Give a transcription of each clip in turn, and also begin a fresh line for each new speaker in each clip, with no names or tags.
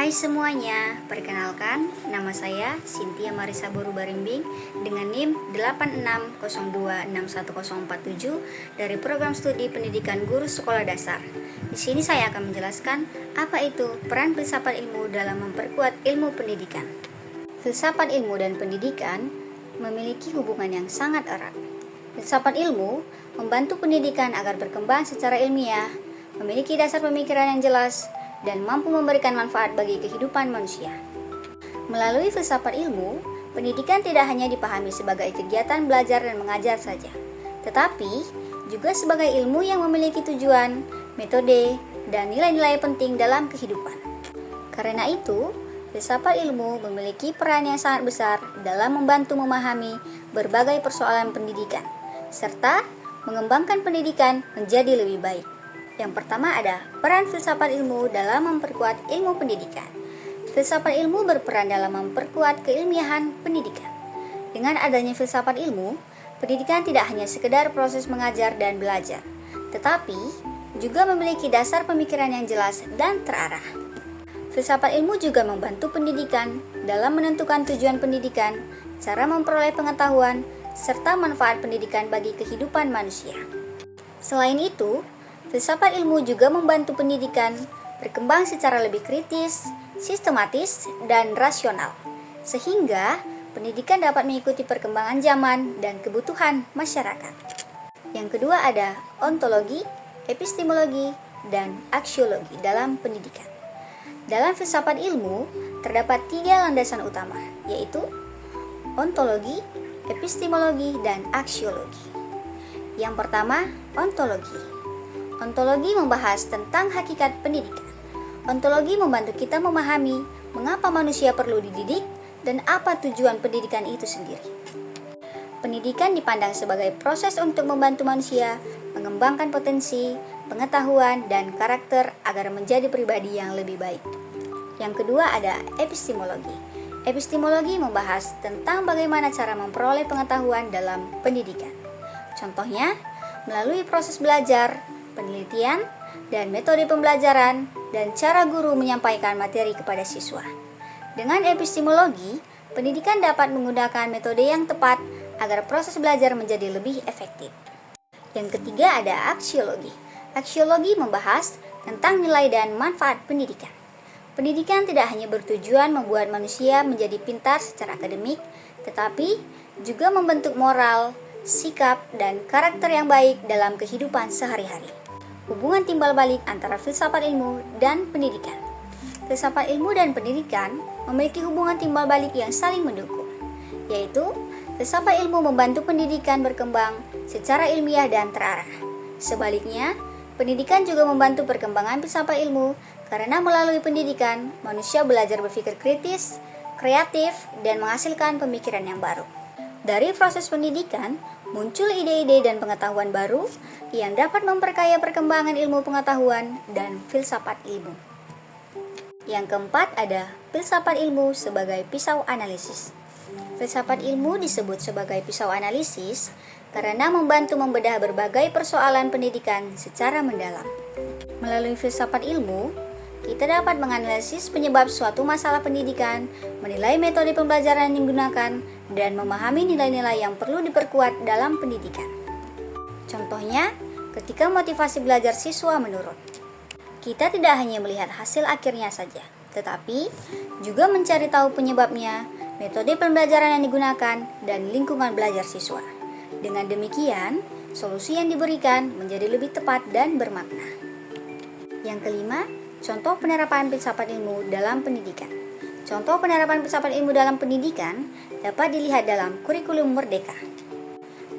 Hai semuanya, perkenalkan nama saya Cynthia Marisa Boru Barimbing dengan NIM 86026147 dari Program Studi Pendidikan Guru Sekolah Dasar. Di sini saya akan menjelaskan apa itu peran filsafat ilmu dalam memperkuat ilmu pendidikan. Filsafat ilmu dan pendidikan memiliki hubungan yang sangat erat. Filsafat ilmu membantu pendidikan agar berkembang secara ilmiah, memiliki dasar pemikiran yang jelas, dan mampu memberikan manfaat bagi kehidupan manusia. Melalui filsafat ilmu, pendidikan tidak hanya dipahami sebagai kegiatan belajar dan mengajar saja, tetapi juga sebagai ilmu yang memiliki tujuan, metode, dan nilai-nilai penting dalam kehidupan. Karena itu, filsafat ilmu memiliki peran yang sangat besar dalam membantu memahami berbagai persoalan pendidikan, serta mengembangkan pendidikan menjadi lebih baik. Yang pertama ada peran filsafat ilmu dalam memperkuat ilmu pendidikan. Filsafat ilmu berperan dalam memperkuat keilmiahan pendidikan. Dengan adanya filsafat ilmu, pendidikan tidak hanya sekedar proses mengajar dan belajar, tetapi juga memiliki dasar pemikiran yang jelas dan terarah. Filsafat ilmu juga membantu pendidikan dalam menentukan tujuan pendidikan, cara memperoleh pengetahuan, serta manfaat pendidikan bagi kehidupan manusia. Selain itu, filsafat ilmu juga membantu pendidikan berkembang secara lebih kritis, sistematis, dan rasional, sehingga pendidikan dapat mengikuti perkembangan zaman dan kebutuhan masyarakat. Yang kedua ada ontologi, epistemologi, dan aksiologi dalam pendidikan. Dalam filsafat ilmu, terdapat 3 landasan utama, yaitu ontologi, epistemologi, dan aksiologi. Yang pertama, ontologi. Ontologi membahas tentang hakikat pendidikan. Ontologi membantu kita memahami mengapa manusia perlu dididik dan apa tujuan pendidikan itu sendiri. Pendidikan dipandang sebagai proses untuk membantu manusia mengembangkan potensi, pengetahuan, dan karakter agar menjadi pribadi yang lebih baik. Yang kedua ada epistemologi. Epistemologi membahas tentang bagaimana cara memperoleh pengetahuan dalam pendidikan. Contohnya, melalui proses belajar, penelitian, dan metode pembelajaran, dan cara guru menyampaikan materi kepada siswa. Dengan epistemologi, pendidikan dapat menggunakan metode yang tepat agar proses belajar menjadi lebih efektif. Yang ketiga ada aksiologi. Aksiologi membahas tentang nilai dan manfaat pendidikan. Pendidikan tidak hanya bertujuan membuat manusia menjadi pintar secara akademik, tetapi juga membentuk moral, sikap, dan karakter yang baik dalam kehidupan sehari-hari. Hubungan timbal balik antara filsafat ilmu dan pendidikan. Filsafat ilmu dan pendidikan memiliki hubungan timbal balik yang saling mendukung, yaitu filsafat ilmu membantu pendidikan berkembang secara ilmiah dan terarah. Sebaliknya, pendidikan juga membantu perkembangan filsafat ilmu karena melalui pendidikan, manusia belajar berpikir kritis, kreatif, dan menghasilkan pemikiran yang baru. Dari proses pendidikan, muncul ide-ide dan pengetahuan baru yang dapat memperkaya perkembangan ilmu pengetahuan dan filsafat ilmu. Yang keempat ada filsafat ilmu sebagai pisau analisis. Filsafat ilmu disebut sebagai pisau analisis karena membantu membedah berbagai persoalan pendidikan secara mendalam. Melalui filsafat ilmu, kita dapat menganalisis penyebab suatu masalah pendidikan, menilai metode pembelajaran yang digunakan, dan memahami nilai-nilai yang perlu diperkuat dalam pendidikan. Contohnya, ketika motivasi belajar siswa menurun, kita tidak hanya melihat hasil akhirnya saja, tetapi juga mencari tahu penyebabnya, metode pembelajaran yang digunakan, dan lingkungan belajar siswa. Dengan demikian, solusi yang diberikan menjadi lebih tepat dan bermakna. Yang kelima, contoh penerapan filsafat ilmu dalam pendidikan. Contoh penerapan filsafat ilmu dalam pendidikan dapat dilihat dalam kurikulum Merdeka.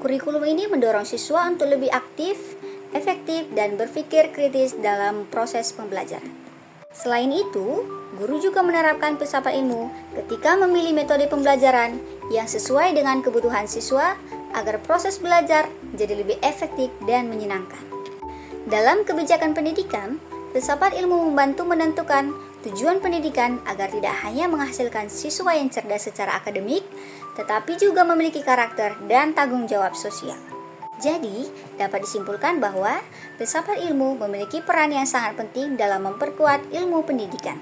Kurikulum ini mendorong siswa untuk lebih aktif, efektif, dan berpikir kritis dalam proses pembelajaran. Selain itu, guru juga menerapkan filsafat ilmu ketika memilih metode pembelajaran yang sesuai dengan kebutuhan siswa agar proses belajar menjadi lebih efektif dan menyenangkan. Dalam kebijakan pendidikan, filsafat ilmu membantu menentukan tujuan pendidikan agar tidak hanya menghasilkan siswa yang cerdas secara akademik, tetapi juga memiliki karakter dan tanggung jawab sosial. Jadi, dapat disimpulkan bahwa filsafat ilmu memiliki peran yang sangat penting dalam memperkuat ilmu pendidikan.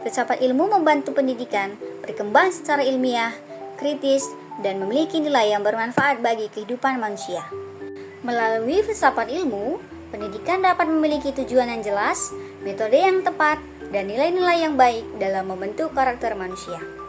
Filsafat ilmu membantu pendidikan berkembang secara ilmiah, kritis, dan memiliki nilai yang bermanfaat bagi kehidupan manusia. Melalui filsafat ilmu, pendidikan dapat memiliki tujuan yang jelas, metode yang tepat, dan nilai-nilai yang baik dalam membentuk karakter manusia.